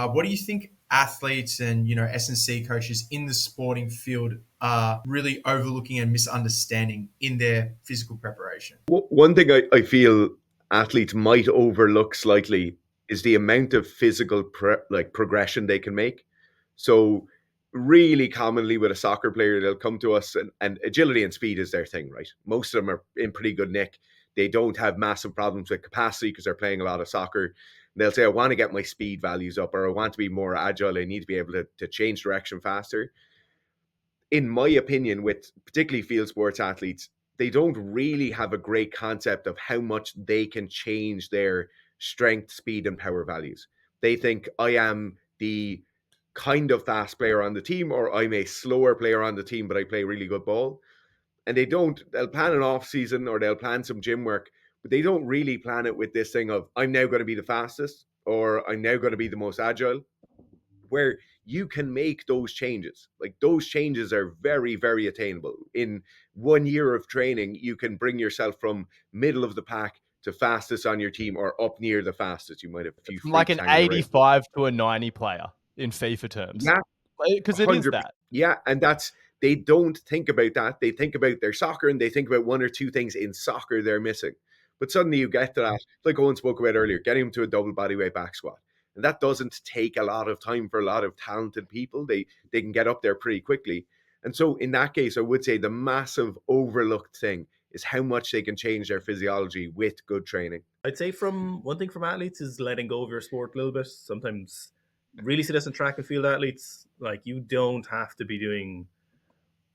What do you think athletes and S&C coaches in the sporting field are really overlooking and misunderstanding in their physical preparation? One thing I feel athletes might overlook slightly is the amount of physical progression they can make. So really commonly with a soccer player, they'll come to us and agility and speed is their thing, right? Most of them are in pretty good nick. They don't have massive problems with capacity because they're playing a lot of soccer. They'll say, I want to get my speed values up, or I want to be more agile. I need to be able to change direction faster. In my opinion, with particularly field sports athletes, they don't really have a great concept of how much they can change their strength, speed, and power values. They think I am the kind of fast player on the team, or I'm a slower player on the team, but I play really good ball. And they'll plan an off season or they'll plan some gym work, but they don't really plan it with this thing of I'm now going to be the fastest or I'm now going to be the most agile, where you can make those changes. Like those changes are very, very attainable. In 1 year of training, you can bring yourself from middle of the pack to fastest on your team or up near the fastest. You might have a few From like freaks an hanging around. 85 to a 90 player in FIFA terms. Yeah, Because it is 100%. that. Yeah, and they don't think about that. They think about their soccer and they think about one or two things in soccer they're missing. But suddenly you get to that, like Owen spoke about earlier, getting them to a double bodyweight back squat. And that doesn't take a lot of time for a lot of talented people. They can get up there pretty quickly. And so in that case, I would say the massive overlooked thing is how much they can change their physiology with good training. I'd say from one thing from athletes is letting go of your sport a little bit. Sometimes really see this in track and field athletes, like you don't have to be doing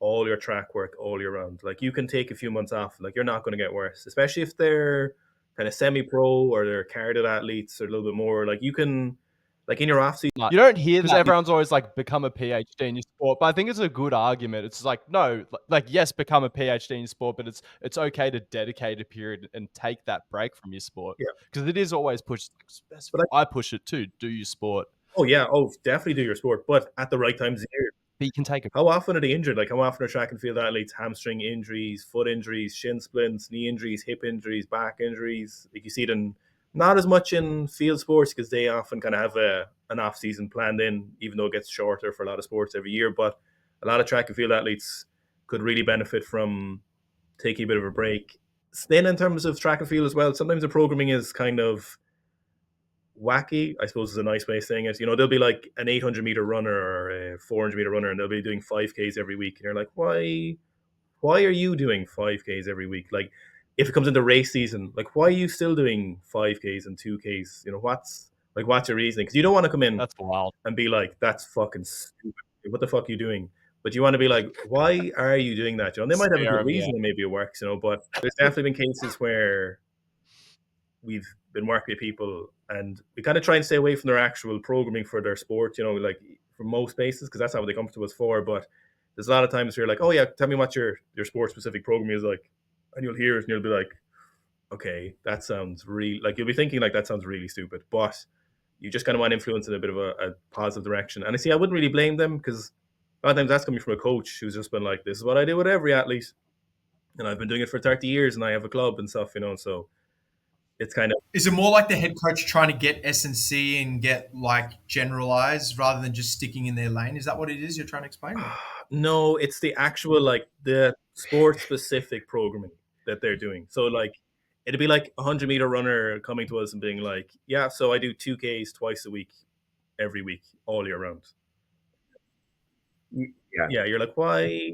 all your track work all year round. Like you can take a few months off. Like you're not going to get worse, especially if they're kind of semi-pro or they're carded athletes or a little bit more. Like you can, like in your off season, You don't hear because everyone's always like become a PhD in your sport, but I think it's a good argument. It's like no, like yes, become a PhD in your sport, but it's okay to dedicate a period and take that break from your sport. Yeah. Because it is always pushed. But I push it too. Do your sport. Oh yeah, oh definitely do your sport, but at the right times of year. But you can take a. How often are they injured? Like how often are track and field athletes hamstring injuries, foot injuries, shin splints, knee injuries, hip injuries, back injuries? Like you see it in not as much in field sports because they often kind of have an off season planned in, even though it gets shorter for a lot of sports every year. But a lot of track and field athletes could really benefit from taking a bit of a break. Then in terms of track and field as well, sometimes the programming is kind of wacky, I suppose is a nice way of saying it. You know, they'll be like an 800-meter runner or a 400-meter runner, and they'll be doing 5Ks every week. And you're like, why are you doing 5Ks every week? Like, if it comes into race season, like, why are you still doing 5Ks and 2Ks? You know, what's your reasoning? Because you don't want to come in That's wild and be like, that's fucking stupid. What the fuck are you doing? But you want to be like, why are you doing that? You know, they might have a good reason and maybe it works, you know, but there's definitely been cases where we've been working with people and we kind of try and stay away from their actual programming for their sport, you know, like for most bases, because that's not what they come to us for. But there's a lot of times where you're like, oh yeah, tell me what your sport specific programming is like. And you'll hear it and you'll be like, okay, that sounds really, like you'll be thinking like that sounds really stupid. But you just kind of want to influence in a bit of a positive direction. And I see, I wouldn't really blame them because a lot of times that's coming from a coach who's just been like, this is what I do with every athlete. And I've been doing it for 30 years and I have a club and stuff, you know, so it's kind of. Is it more like the head coach trying to get S&C and get like generalized rather than just sticking in their lane? Is that what it is you're trying to explain? No, it's the actual, like the sport specific programming that they're doing. So like, it'd be like a 100-meter runner coming to us and being like, yeah, so I do 2Ks twice a week, every week, all year round. Yeah, you're like, why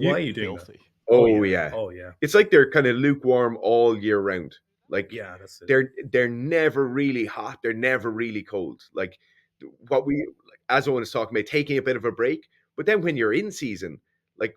are you doing that? Oh yeah. Oh yeah. It's like they're kind of lukewarm all year round. Like yeah, that's it. They're never really hot. They're never really cold. Like what we, like, as Owen was talking about, taking a bit of a break. But then when you're in season, like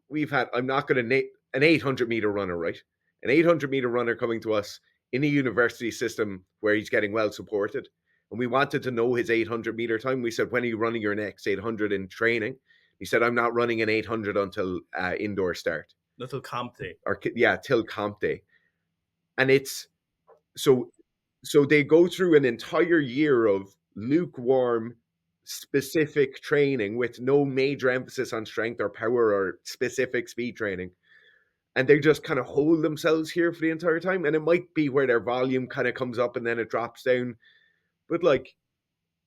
we've had, I'm not going to name an 800-meter runner, right? An 800-meter runner coming to us in a university system where he's getting well supported. And we wanted to know his 800-meter time. We said, when are you running your next 800 in training? He said, I'm not running an 800 until indoor start. Until comp day. Or till comp day. And it's so they go through an entire year of lukewarm, specific training with no major emphasis on strength or power or specific speed training. And they just kind of hold themselves here for the entire time. And it might be where their volume kind of comes up and then it drops down. But like,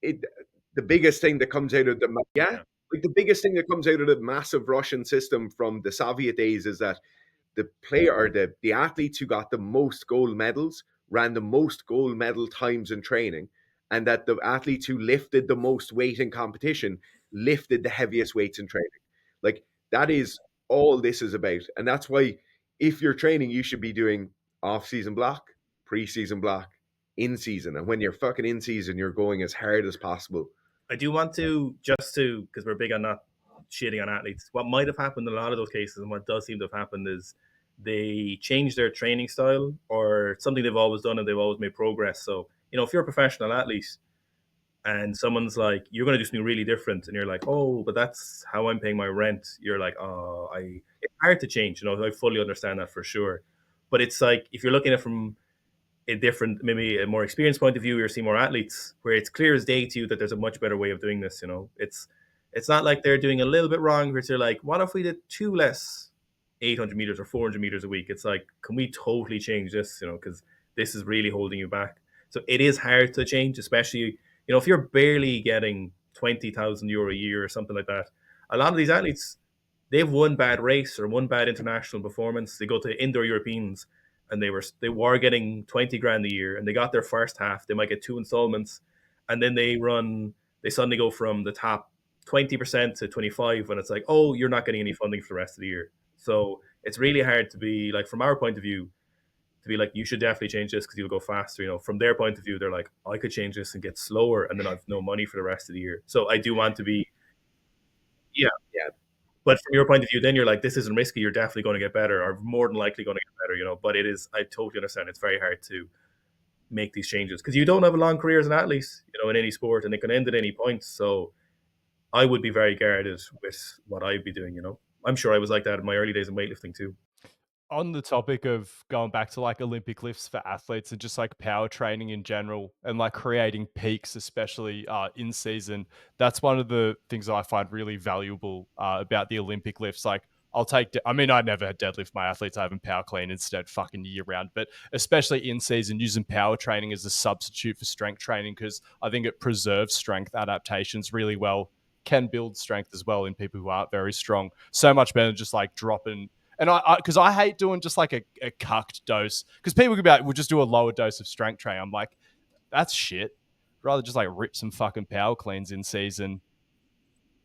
the biggest thing that comes out of like the biggest thing that comes out of the massive Russian system from the Soviet days is that the player or the athletes who got the most gold medals ran the most gold medal times in training, and that the athletes who lifted the most weight in competition lifted the heaviest weights in training. Like, that is all this is about. And that's why if you're training, you should be doing off-season block, pre-season block, in-season. And when you're fucking in-season, you're going as hard as possible. I do want to, because we're big on not shitting on athletes, what might have happened in a lot of those cases, and what does seem to have happened, is they changed their training style or something they've always done and they've always made progress. So, if you're a professional athlete and someone's like, you're going to do something really different, and you're like, oh, but that's how I'm paying my rent, you're like, it's hard to change. I fully understand that for sure. But it's like, if you're looking at it from a different, maybe a more experienced point of view, you're seeing more athletes where it's clear as day to you that there's a much better way of doing this. It's not like they're doing a little bit wrong, where they're like, what if we did 2 less 800 meters or 400 meters a week? It's like, can we totally change this? Because this is really holding you back. So it is hard to change, especially, if you're barely getting 20,000 euro a year or something like that. A lot of these athletes, they've one bad race or one bad international performance. They go to indoor Europeans and they were getting 20 grand a year, and they got their first half. They might get 2 installments, and then they suddenly go from the top 20% to 25, and it's like, oh, you're not getting any funding for the rest of the year. So it's really hard to be like, from our point of view, to be like, you should definitely change this because you'll go faster. From their point of view, they're like, I could change this and get slower, and then I've no money for the rest of the year. So I do want to be, yeah. But from your point of view, then you're like, this isn't risky. You're definitely going to get better, or more than likely going to get better. But it is. I totally understand. It's very hard to make these changes because you don't have a long career as an athlete, in any sport, and it can end at any point. So I would be very guarded with what I'd be doing. I'm sure I was like that in my early days in weightlifting too. On the topic of going back to like Olympic lifts for athletes and just like power training in general and like creating peaks, especially in season, that's one of the things I find really valuable about the Olympic lifts. Like, I never deadlift my athletes. I have them power clean instead fucking year round, but especially in season, using power training as a substitute for strength training, because I think it preserves strength adaptations really well, can build strength as well in people who aren't very strong. So much better than just like dropping. And because I hate doing just like a cucked dose, because people could be like, we'll just do a lower dose of strength training. I'm like, that's shit. I'd rather just like rip some fucking power cleans in season.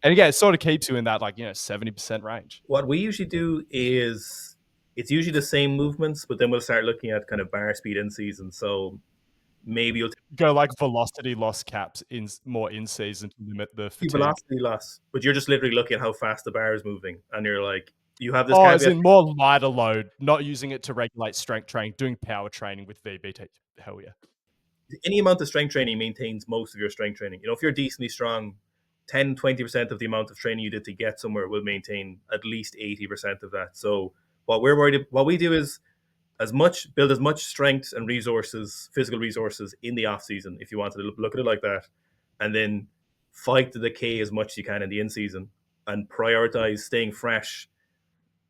And again, it sort of keeps you in that 70% range. What we usually do is, it's usually the same movements, but then we'll start looking at kind of bar speed in season. So maybe you'll go like velocity loss caps in season to limit the fatigue. Velocity loss, but you're just literally looking at how fast the bar is moving, and you're like, you have this. As in more lighter load, not using it to regulate strength training, doing power training with VBT. Hell yeah. Any amount of strength training maintains most of your strength training. If you're decently strong, 10-20% of the amount of training you did to get somewhere will maintain at least 80% of that. So what we do is build as much strength and resources, physical resources, in the off season, if you want to look at it like that, and then fight the decay as much as you can in the in season, and prioritize staying fresh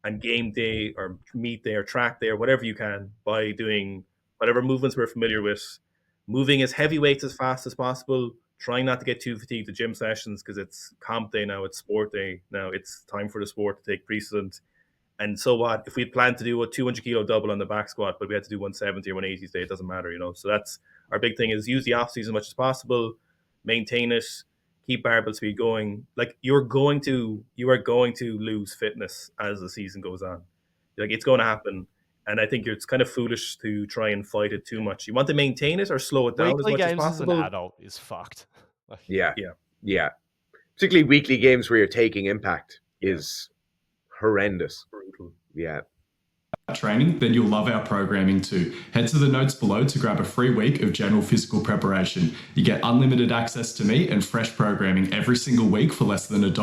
and game day or meet day or track day or whatever you can by doing whatever movements we're familiar with, moving as heavy weights as fast as possible, trying not to get too fatigued at gym sessions because it's comp day now, it's sport day now, it's time for the sport to take precedent. And so what? If we planned to do a 200 kilo double on the back squat, but we had to do 170 or 180 today, it doesn't matter, So that's our big thing, is use the off season as much as possible, maintain it, keep barbell speed going. Like, you are going to lose fitness as the season goes on. Like, it's going to happen. And I think it's kind of foolish to try and fight it too much. You want to maintain it or slow it down weekly as much games as possible. As an adult is fucked. Yeah. Particularly weekly games where you're taking impact is horrendous. Brutal. Yeah. Training, then you'll love our programming too. Head to the notes below to grab a free week of general physical preparation. You get unlimited access to me and fresh programming every single week for less than $1